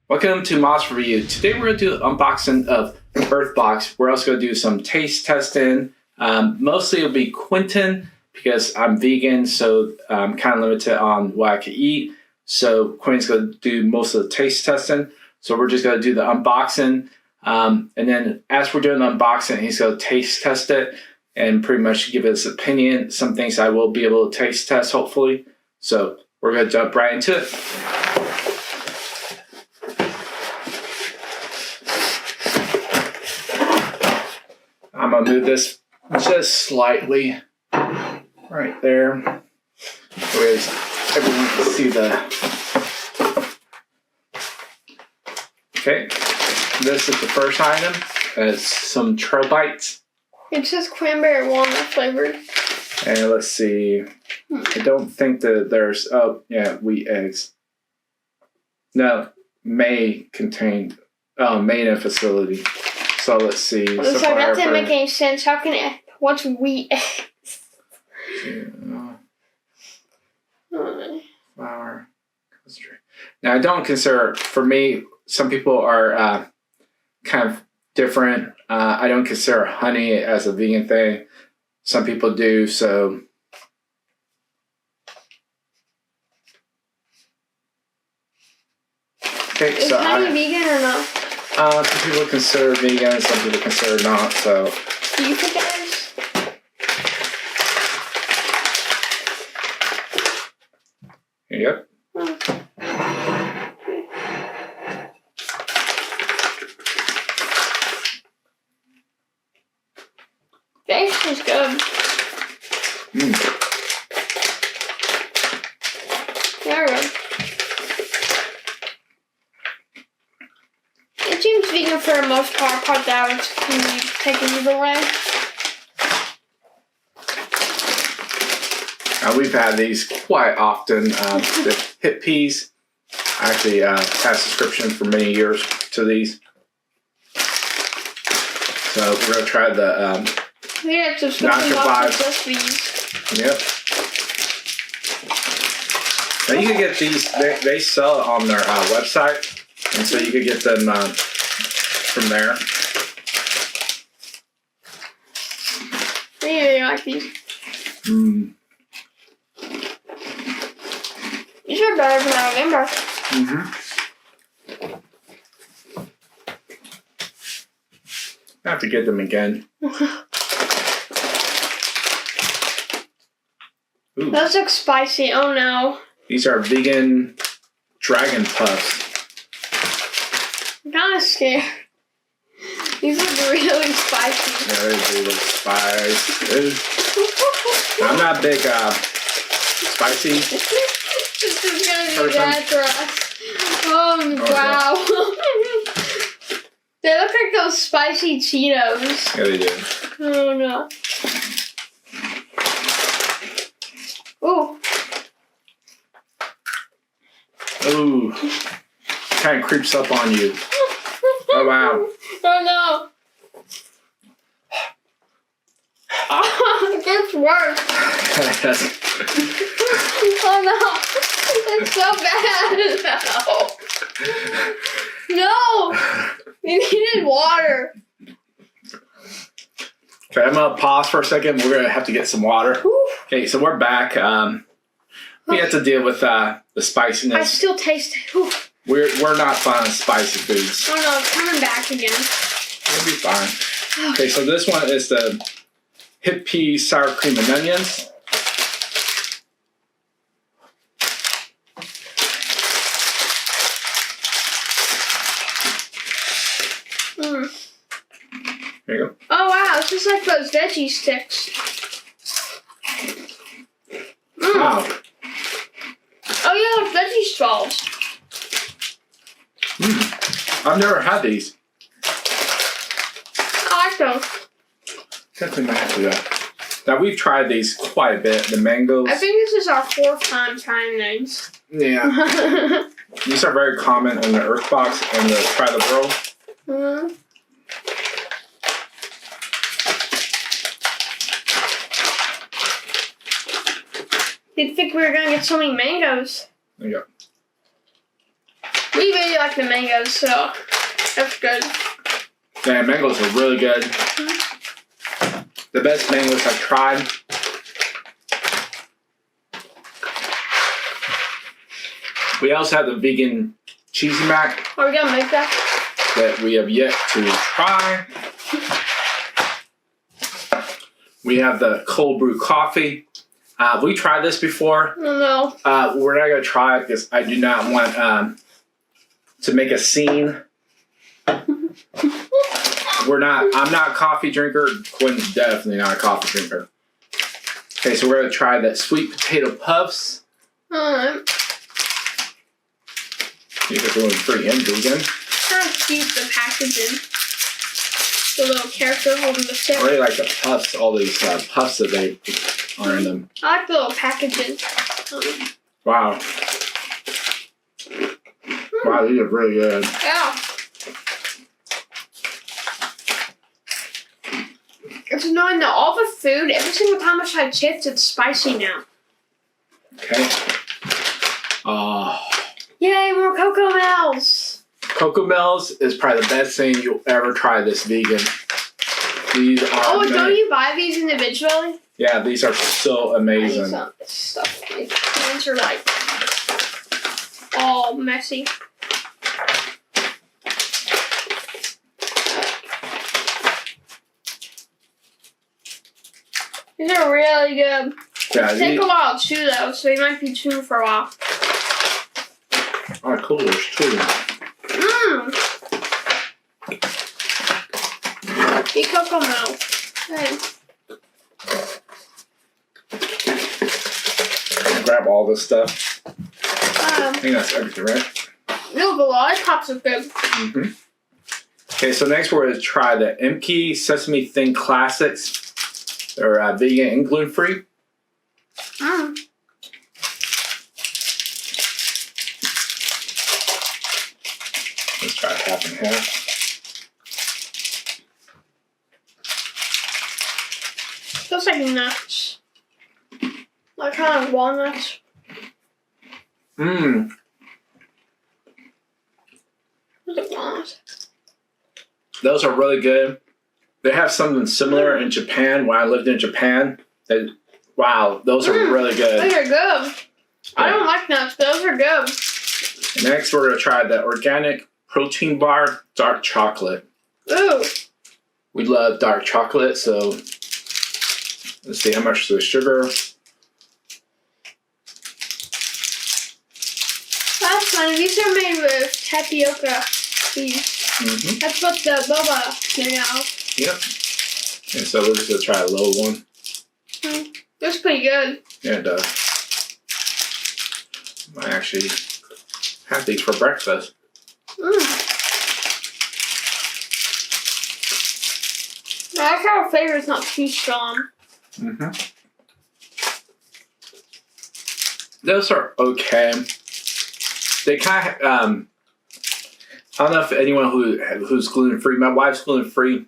Welcome to Moss Review. Today we're going to do an unboxing of Urthbox. We're also going to do some taste testing. Mostly it'll be Quentin because I'm vegan, so I'm kind of limited on what I can eat. So Quentin's going to do most of the taste testing. So we're just going to do the unboxing. And then as we're doing the unboxing, he's going to taste test it and pretty much give his opinion. Some things I will be able to taste test, hopefully. So we're going to jump right into it. I'm going to move this just slightly right there. Everyone can see the... Okay, this is the first item. It's some trail bites. It says cranberry walnut flavored. And let's see. I don't think that there's... Oh, yeah, wheat eggs. No, may contain... Oh, made in facility. So let's see. So that didn't make any sense. How can it? What's wheat eggs? Flour. Now I don't consider. For me, some people are kind of different. I don't consider honey as a vegan thing. Some people do. So. Okay, is honey vegan or not? Some people consider vegan, some people consider not, so... Do you think it is? Yep. Taste is good. Very good. It seems vegan for the most part, that which can be taken either way. We've had these quite often. The hip peas. I actually had a subscription for many years to these. So we're going to try the subscription box with just these. Yep. Now you can get these, they sell it on their website. And so you could get them from there. I really like these. These are better than I remember. I have to get them again. Those look spicy. Oh no. These are vegan dragon puffs. I'm kind of scared. These look really spicy. Yeah, they do look spicy. I'm not big spicy. This is gonna be bad for us. Wow. They look like those spicy Cheetos. Yeah, they do. Oh no. Ooh. Ooh. Kind of creeps up on you. Oh, wow. Oh, no. Oh, it gets worse. Oh, no. It's so bad. No. We needed water. Okay, I'm going to pause for a second. We're going to have to get some water. Okay, so we're back. We have to deal with the spiciness. I still taste it. We're not fond of spicy foods. Oh no, it's coming back again. It'll be fine. Okay, so this one is the hip pea sour cream and onions. There you go. Oh wow, it's just like those veggie sticks. Wow. Oh yeah, veggie straws. I've never had these. I like those. Definitely might have to do that. Now we've tried these quite a bit. The mangoes. I think this is our 4th time trying these. Yeah. These are very common in the Urthbox and the Try the World. Didn't think we were gonna get so many mangoes. There you go. We really like the mangoes, so that's good. Man, mangoes are really good. The best mangoes I've tried. We also have the vegan cheesy mac Are we gonna make that? that we have yet to try. We have the cold brew coffee. We tried this before. Oh no. We're not gonna try it because I do not want to make a scene. I'm not a coffee drinker. Quinn's definitely not a coffee drinker. Okay, so we're gonna try the sweet potato puffs. Alright. These are gluten-free and vegan. Kind of cute, the packaging. The little character holding the I chip. really like the puffs, all these puffs that they are in them. I like the little packaging. Wow. Wow, these are really good. Yeah. It's annoying that all the food, every single time I try chips, it's spicy now. Okay. Yay, more Cocoa Melts! Cocoa Melts is probably the best thing you'll ever try this vegan. These are Don't you buy these individually? Yeah, these are so amazing. Some stuff. My hands are like all messy. These are really good. Yeah, They take a while to chew though, so you might be chewing for a while. Oh, cool. There's two. Eat Cocoa Melts. Hey. Grab all this stuff. I Um, think that's everything, right? no, the lollipops are good. Mm-hmm. Okay, so next we're going to try the Emke Sesame Thin Classics. They're vegan and gluten-free. Let's try half and half. Feels like nuts. Like kind of walnuts. Mmm. What's it walnuts? Those are really good. They have something similar in Japan. When I lived in Japan, wow, those are really good. Those are good. I don't like nuts, but those are good. Next, we're going to try the organic protein bar dark chocolate. Ooh. We love dark chocolate, so let's see how much is the sugar. That's funny. These are made with tapioca beans. Mm-hmm. That's what the boba made out of. Yep. And so we're just going to try a low one. That's pretty good. Yeah, it does. I actually have these for breakfast. I like how the flavor is not too strong. Mm-hmm. Those are okay. They kind of, I don't know if anyone who's gluten-free, my wife's gluten-free,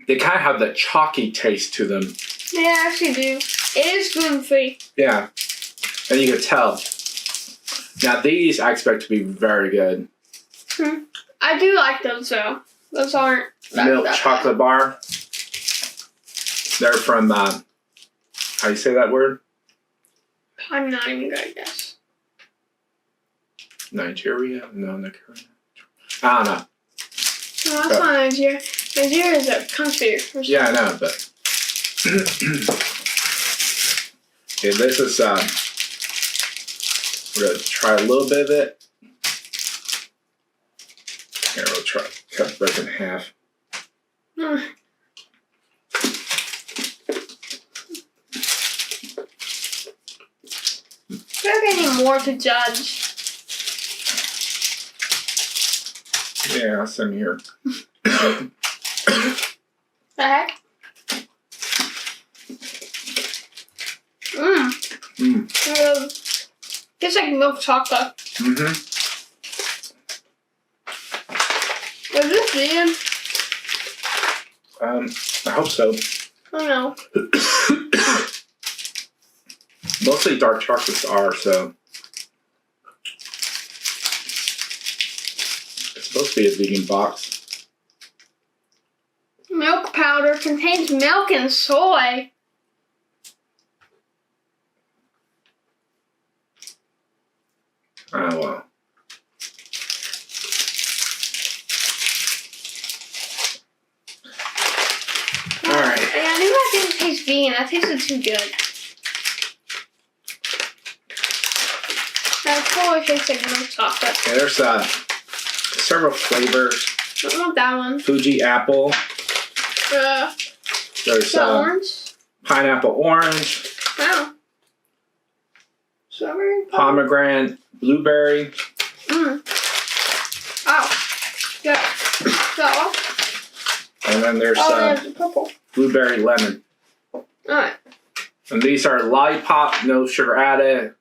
they kind of have that chalky taste to them. They actually do. It is gluten-free. Yeah. And you can tell. Now these I expect to be very good. I do like those though. Those aren't Milk chocolate bar. They're from, how do you say that word? I'm not even good at this. Nigeria? No, Nigeria. I don't know. No, that's not Nigeria. Nigeria is a country. Yeah, I know, but okay, this is we're gonna try a little bit of it. Here, we'll try break it in half. There's any more to judge. Yeah, same here. The heck? Tastes like milk chocolate. Mm-hmm. Is this vegan? I hope so. I don't know. Mostly dark chocolates are, so it's supposed to be a vegan box. Milk powder contains milk and soy. Oh, wow. Alright. I knew that didn't taste vegan. That tasted too good. That totally tastes like milk chocolate. Okay, there's several flavors. I don't want that one. Fuji apple. There's the orange? pineapple orange. Wow. Strawberry? Pomegranate blueberry. Oh. Yeah. That one? And then there's there's purple. blueberry lemon. Alright. And these are lollipop, no sugar added.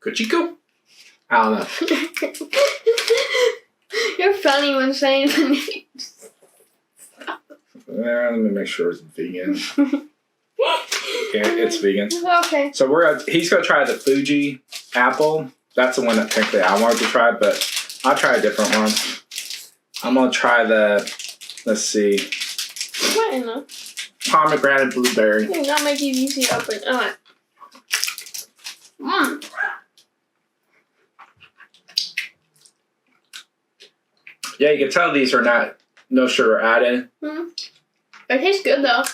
Cochico? I don't know. You're funny when saying the names. Let me make sure it's vegan. Okay, it's vegan. Okay. So he's gonna try the Fuji apple. That's the one that technically I wanted to try, but I'll try a different one. I'm gonna try let's see, What in the? pomegranate blueberry. Do not make it easy to open. Alright. Yeah, you can tell these are no sugar added. They taste good though.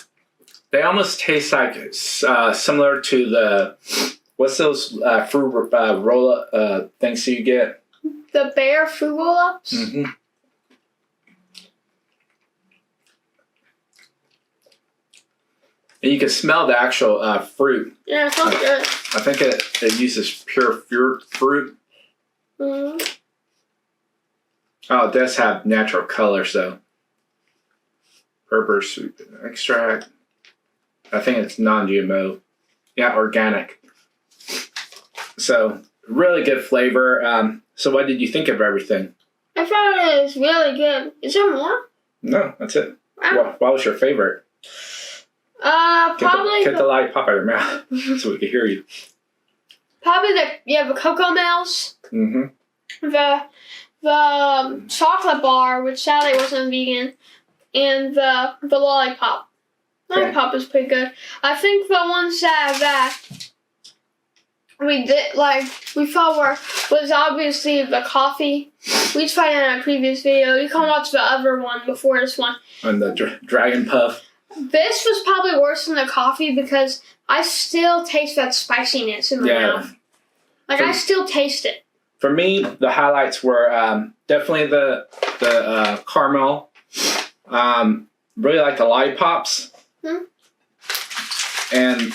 They almost taste like similar to the what's those fruit roll things you get? The Bear fruit roll-ups? Mm-hmm. And you can smell the actual fruit. Yeah, it smells good. I think it uses pure fruit. Mm-hmm. Oh, it does have natural color, so. Purple soup extract. I think it's non-GMO. Yeah, organic. So, really good flavor. So what did you think of everything? I thought it was really good. Is there more? No, that's it. Wow. What was your favorite? Probably Get the lollipop out of your mouth so we can hear you. Probably the Cocoa Melts. Mm-hmm. The chocolate bar, which sadly wasn't vegan, and the lollipop. Lollipop is pretty good. I think the ones that we thought was obviously the coffee. We tried it in a previous video. You can watch the other one before this one. And the Dragon Puff. This was probably worse than the coffee because I still taste that spiciness in my mouth. I still taste it. For me, the highlights were definitely the caramel. Really like the lollipops. And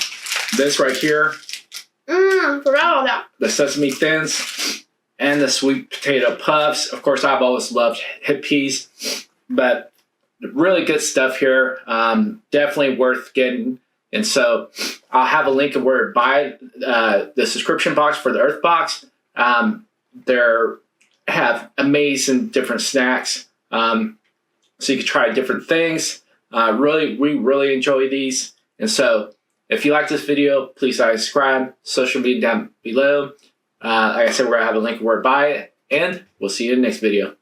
this right here. Forgot all that. The sesame thins and the sweet potato puffs. Of course, I've always loved hip peas, but really good stuff here. Definitely worth getting. And so I'll have a link of where to buy the subscription box for the Urthbox. They have amazing different snacks. So you can try different things. We really enjoy these. And so if you like this video, please subscribe. Social media down below. Like I said, we're going to have a link where to buy it. And we'll see you in the next video.